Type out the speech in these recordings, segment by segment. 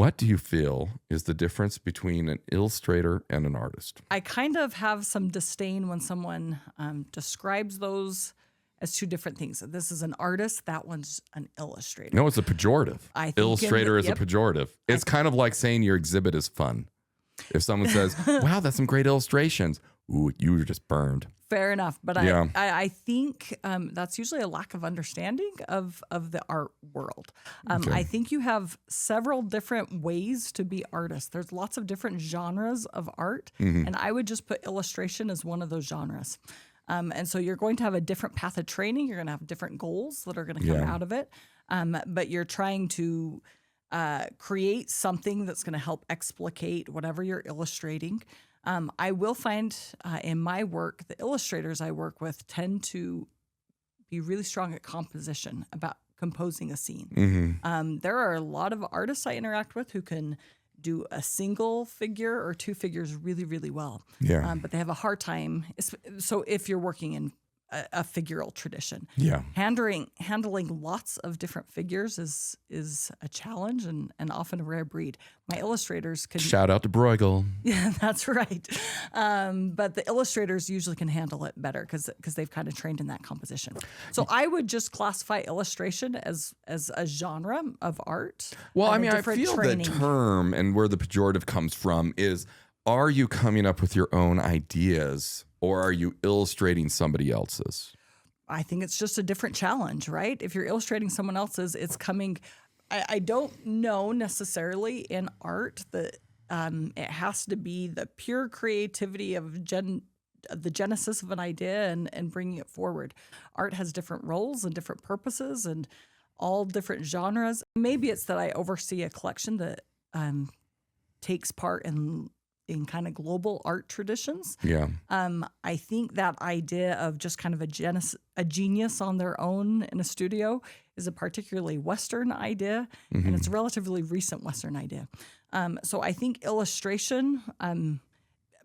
what do you feel is the difference between an illustrator and an artist? I kind of have some disdain when someone describes those as two different things. This is an artist, that one's an illustrator. No, it's a pejorative. I think Illustrator is a pejorative. It's kind of like saying your exhibit is fun. If someone says, wow, that's some great illustrations. Ooh, you were just burned. Fair enough. But Yeah. I think that's usually a lack of understanding of the art world. Okay. I think you have several different ways to be artists. There's lots of different genres of art. And I would just put illustration as one of those genres. And so you're going to have a different path of training. You're going to have different goals that are going to come out of it. But you're trying to create something that's going to help explicate whatever you're illustrating. I will find in my work, the illustrators I work with tend to be really strong at composition, about composing a scene. There are a lot of artists I interact with who can do a single figure or two figures really, really well. Yeah. But they have a hard time. So if you're working in a figural tradition, handling lots of different figures is a challenge and often a rare breed. My illustrators can Shout out to Bruegel. Yeah, that's right. But the illustrators usually can handle it better because they've kind of trained in that composition. So I would just classify illustration as a genre of art. Well, I mean, I different feel training. the term and where the pejorative comes from is, are you coming up with your own ideas or are you illustrating somebody else's? I think it's just a different challenge, right? If you're illustrating someone else's, it's coming. I don't know necessarily in art that it has to be the pure creativity of the genesis of an idea and bringing it forward. Art has different roles and different purposes and all different genres. Maybe it's that I oversee a collection that takes part in kind of global art traditions. Yeah. I think that idea of just kind of a genius on their own in a studio is a particularly Western idea, and it's a relatively recent Western idea. So I think illustration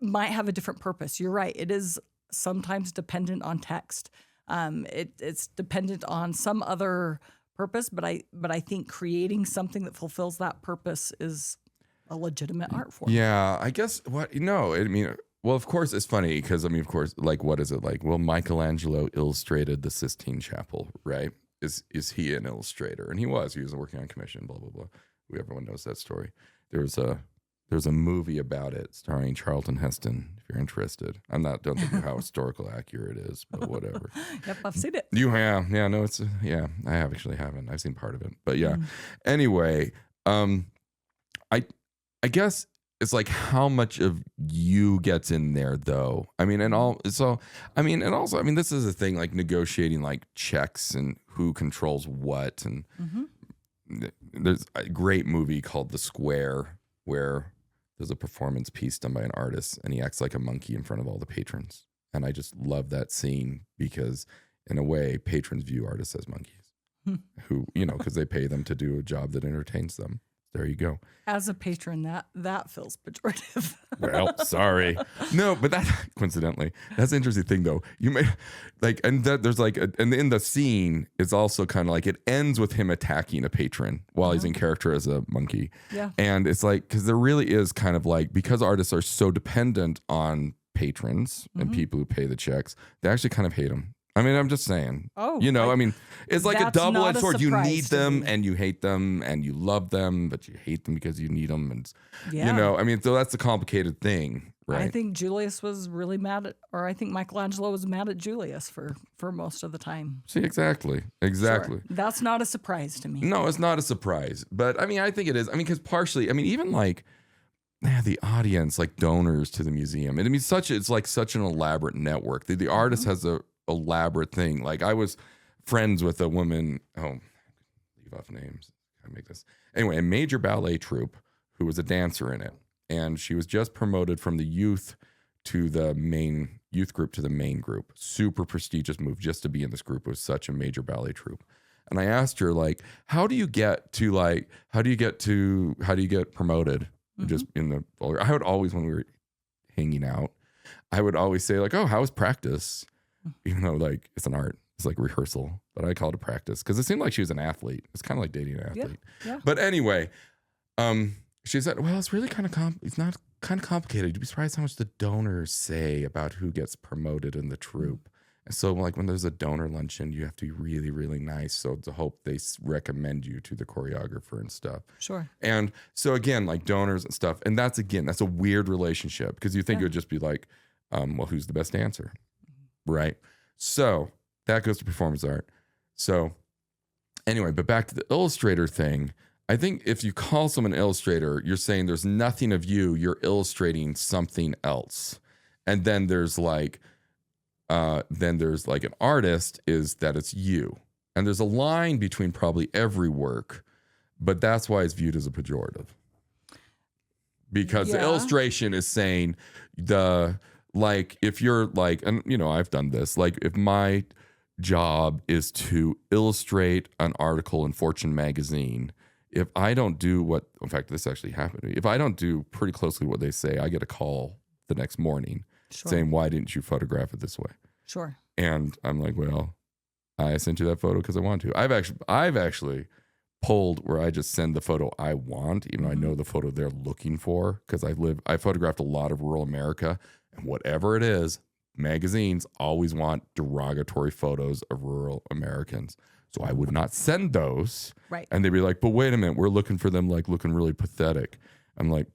might have a different purpose. You're right. It is sometimes dependent on text. It's dependent on some other purpose, but I think creating something that fulfills that purpose is a legitimate art form. Yeah, I guess well, of course, it's funny because, of course, like, what is it like? Well, Michelangelo illustrated the Sistine Chapel, right? Is he an illustrator? And he was working on commission, blah, blah, blah. Everyone knows that story. There's a movie about it starring Charlton Heston, if you're interested. Don't think how historical accurate it is, but whatever. Yep, I've seen it. You have? Yeah, no, I actually haven't. I've seen part of it. But yeah. Anyway, I guess it's like how much of you gets in there though. And also, this is a thing like negotiating like checks and who controls what. And there's a great movie called The Square where there's a performance piece done by an artist and he acts like a monkey in front of all the patrons. And I just love that scene because in a way, patrons view artists as monkeys who, because they pay them to do a job that entertains them. There you go. As a patron, that feels pejorative. Well, sorry. No, but that coincidentally, that's an interesting thing though. You may there's and in the scene, it's also kind of like it ends with him attacking a patron while he's in character as a monkey. Yeah. And it's like, because there really is kind of like, because artists are so dependent on patrons and people who pay the checks, they actually kind of hate them. I'm just saying. Oh, it's like a double-edged sword. You need them and you hate them, and you love them, but you hate them because you need them, and so that's the complicated thing, right? I think Julius was really mad I think Michelangelo was mad at Julius for most of the time. See, exactly. Sure. That's not a surprise to me. No, it's not a surprise, but I think it is. Because partially, even like the audience, like donors to the museum, it's like such an elaborate network. The artist has a elaborate thing. Like I was friends with a woman, leave off names, I make this anyway, a major ballet troupe who was a dancer in it, and she was just promoted from the youth to the main youth group to the main group. Super prestigious move just to be in this group. It was such a major ballet troupe. And I asked her, like, how do you get promoted? Just in the I would always, when we were hanging out, I would always say like, oh, how was practice? Even though like it's an art, it's like rehearsal, but I called it practice because it seemed like she was an athlete. It's kind of like dating an athlete. Yeah. But anyway, She said, well, it's really kind of it's not kind of complicated. You'd be surprised how much the donors say about who gets promoted in the troupe. And so like when there's a donor luncheon, you have to be really, really nice. So to hope they recommend you to the choreographer and stuff. Sure. And so again, like donors and stuff. And that's a weird relationship because you think it would just be like, well, who's the best dancer? Right. So that goes to performance art. So anyway, but back to the illustrator thing. I think if you call someone an illustrator, you're saying there's nothing of you, you're illustrating something else. And then there's like an artist is that it's you. And there's a line between probably every work, but that's why it's viewed as a pejorative. Because the illustration is saying if you're like, and you know, I've done this, like if my job is to illustrate an article in Fortune magazine, if I don't do in fact, this actually happened to me. If I don't do pretty closely what they say, I get a call the next morning saying, why didn't you photograph it this way? Sure. And I'm like, well, I sent you that photo because I want to. I've actually pulled where I just send the photo I want, even though I know the photo they're looking for, because I photographed a lot of rural America, and whatever it is, magazines always want derogatory photos of rural Americans. So I would not send those. Right. And they'd be like, but wait a minute, we're looking for them like looking really pathetic. I'm like,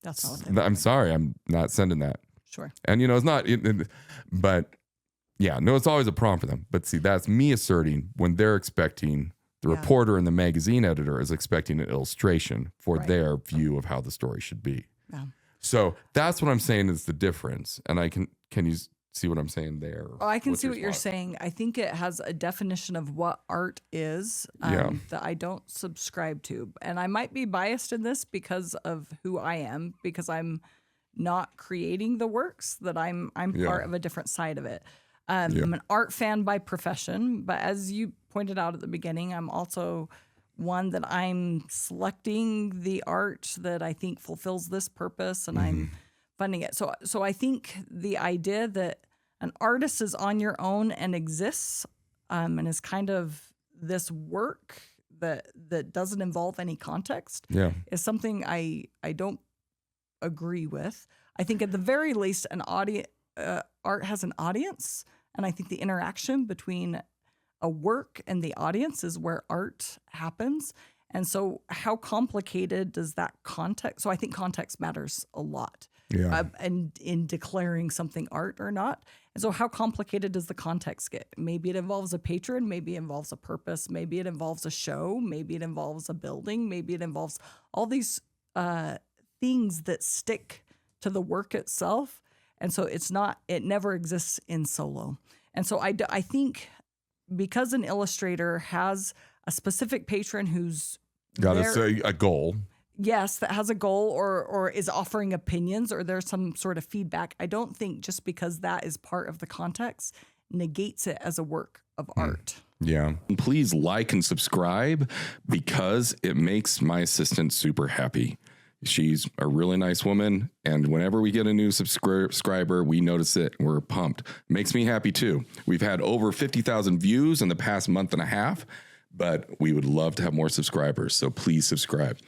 that's not what I'm sorry, I'm not sending that. Sure. And you know, it's not, but yeah, no, it's always a problem for them. But see, that's me asserting when they're expecting, the reporter and the magazine editor is expecting an illustration for their view of how the story should be. Yeah. So that's what I'm saying is the difference. And can you see what I'm saying there? Oh, I can see what you're saying. I think it has a definition of what art is that I don't subscribe to. And I might be biased in this because of who I am, because I'm not creating the works, that I'm part of a different side of it. I'm an art fan by profession, but as you pointed out at the beginning, I'm also one that I'm selecting the art that I think fulfills this purpose, and I'm funding it. So I think the idea that an artist is on your own and exists and is kind of this work that doesn't involve any context is something I don't agree with. I think at the very least, art has an audience, and I think the interaction between a work and the audience is where art happens. And so how complicated does that context? So I think context matters a lot. And in declaring something art or not. And so how complicated does the context get? Maybe it involves a patron, maybe it involves a purpose, maybe it involves a show, maybe it involves a building, maybe it involves all these things that stick to the work itself. And so it never exists in solo. And so I think because an illustrator has a specific patron who's got to say a goal. Yes, that has a goal or is offering opinions or there's some sort of feedback. I don't think just because that is part of the context negates it as a work of art. Yeah. Please like and subscribe because it makes my assistant super happy. She's a really nice woman, and whenever we get a new subscriber, we notice it. We're pumped. Makes me happy too. We've had over 50,000 views in the past month and a half, but we would love to have more subscribers, so please subscribe.